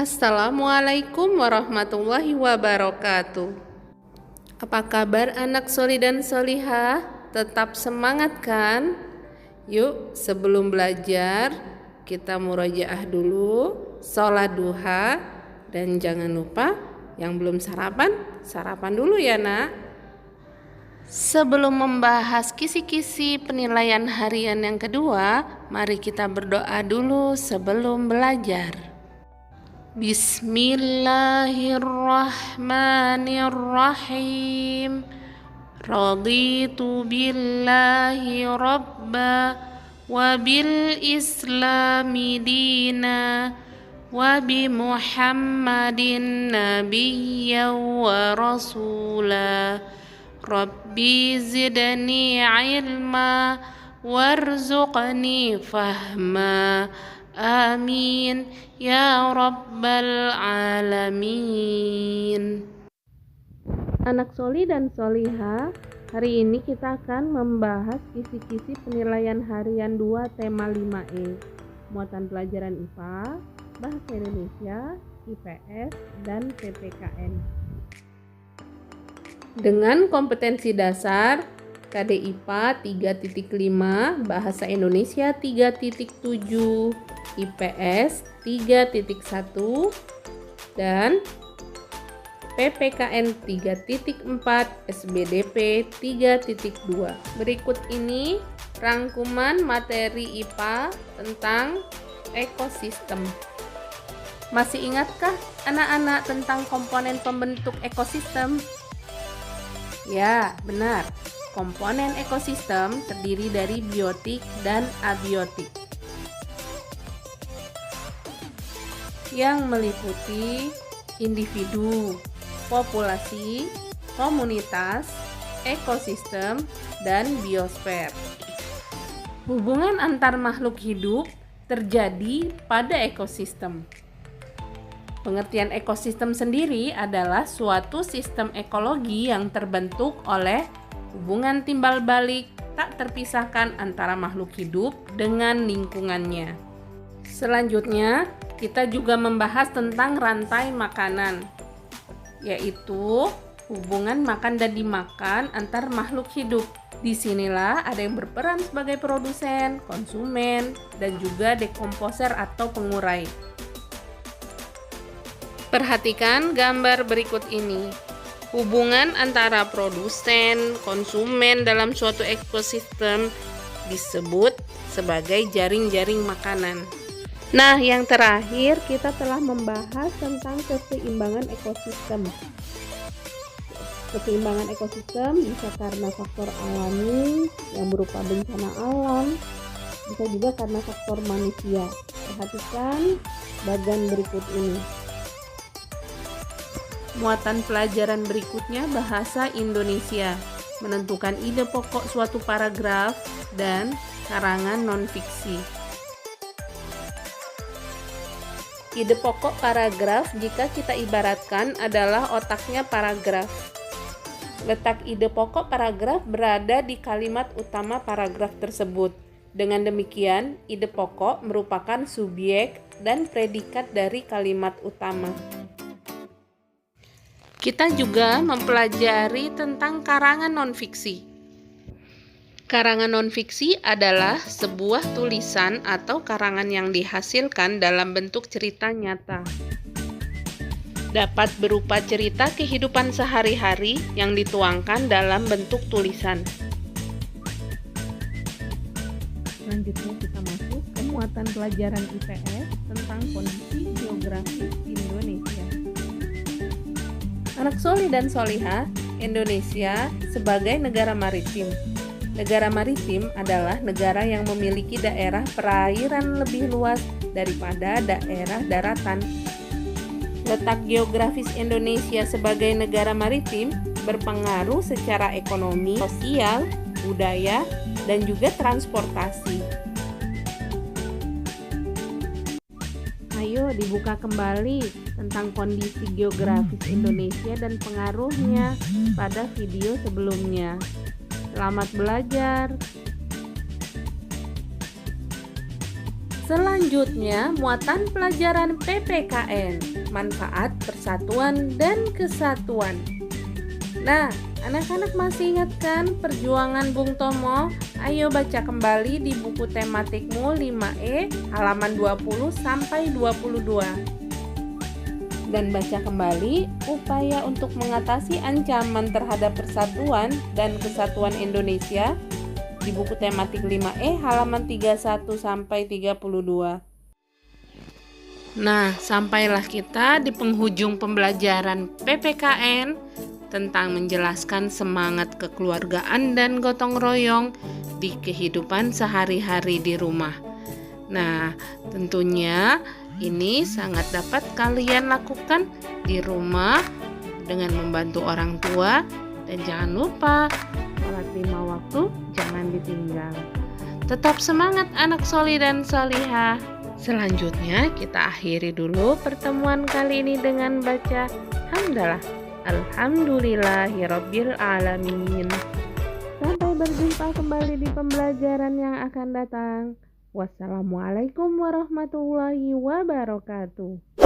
Assalamualaikum warahmatullahi wabarakatuh. Apa kabar anak soli dan solihah? Tetap semangat kan? Yuk sebelum belajar kita murojaah dulu, sholat duha, dan jangan lupa yang belum sarapan, sarapan dulu ya nak. Sebelum membahas kisi-kisi penilaian harian yang kedua, mari kita berdoa dulu sebelum belajar. Bismillahirrahmanirrahim. Raditu billahi rabba wa bil islami dina wa bi muhammadin nabiyya wa rasula. Rabbi zidni ilma warzuqni fahma. Amin ya rabbal alamin. Anak soli dan solihah, hari ini kita akan membahas kisi-kisi penilaian harian 2 tema 5E, muatan pelajaran IPA, Bahasa Indonesia, IPS, dan PPKN. Dengan kompetensi dasar KD IPA 3.5, Bahasa Indonesia 3.7, IPS 3.1, dan PPKN 3.4, SBDP 3.2. Berikut ini rangkuman materi IPA tentang ekosistem. Masih ingatkah anak-anak tentang komponen pembentuk ekosistem? Ya, benar. Komponen ekosistem terdiri dari biotik dan abiotik yang meliputi individu, populasi, komunitas, ekosistem, dan biosfer. Hubungan antar makhluk hidup terjadi pada ekosistem. Pengertian ekosistem sendiri adalah suatu sistem ekologi yang terbentuk oleh hubungan timbal balik tak terpisahkan antara makhluk hidup dengan lingkungannya. Selanjutnya, kita juga membahas tentang rantai makanan, yaitu hubungan makan dan dimakan antar makhluk hidup. Disinilah ada yang berperan sebagai produsen, konsumen, dan juga dekomposer atau pengurai. Perhatikan gambar berikut ini. Hubungan antara produsen, konsumen dalam suatu ekosistem disebut sebagai jaring-jaring makanan. Nah, yang terakhir kita telah membahas tentang keseimbangan ekosistem. Keseimbangan ekosistem bisa karena faktor alami yang berupa bencana alam, bisa juga karena faktor manusia. Perhatikan bagian berikut ini. Muatan pelajaran berikutnya bahasa Indonesia, menentukan ide pokok suatu paragraf dan karangan non-fiksi. Ide pokok paragraf jika kita ibaratkan adalah otaknya paragraf. Letak ide pokok paragraf berada di kalimat utama paragraf tersebut. Dengan demikian, ide pokok merupakan subjek dan predikat dari kalimat utama. Kita juga mempelajari tentang karangan non-fiksi. Karangan non-fiksi adalah sebuah tulisan atau karangan yang dihasilkan dalam bentuk cerita nyata. Dapat berupa cerita kehidupan sehari-hari yang dituangkan dalam bentuk tulisan. Selanjutnya kita masuk ke muatan pelajaran IPS tentang kondisi geografis Indonesia. Anak soli dan solihah, Indonesia sebagai negara maritim. Negara maritim adalah negara yang memiliki daerah perairan lebih luas daripada daerah daratan. Letak geografis Indonesia sebagai negara maritim berpengaruh secara ekonomi, sosial, budaya, dan juga transportasi. Ayo dibuka kembali tentang kondisi geografis Indonesia dan pengaruhnya pada video sebelumnya. Selamat belajar. Selanjutnya, muatan pelajaran PPKN, manfaat persatuan dan kesatuan. Nah, anak-anak masih ingat kan perjuangan Bung Tomo? Ayo baca kembali di buku tematikmu 5E halaman 20 sampai 22. Dan baca kembali upaya untuk mengatasi ancaman terhadap persatuan dan kesatuan Indonesia di buku tematik 5E halaman 31 sampai 32. Nah, sampailah kita di penghujung pembelajaran PPKN tentang menjelaskan semangat kekeluargaan dan gotong royong di kehidupan sehari-hari di rumah. Nah, tentunya ini sangat dapat kalian lakukan di rumah dengan membantu orang tua, dan jangan lupa sholat 5 waktu jangan ditinggal. Tetap semangat anak soli dan solihah. Selanjutnya kita akhiri dulu pertemuan kali ini dengan baca hamdalah. Alhamdulillahirabbil alamin. Sampai berjumpa kembali di pembelajaran yang akan datang. Wassalamualaikum warahmatullahi wabarakatuh.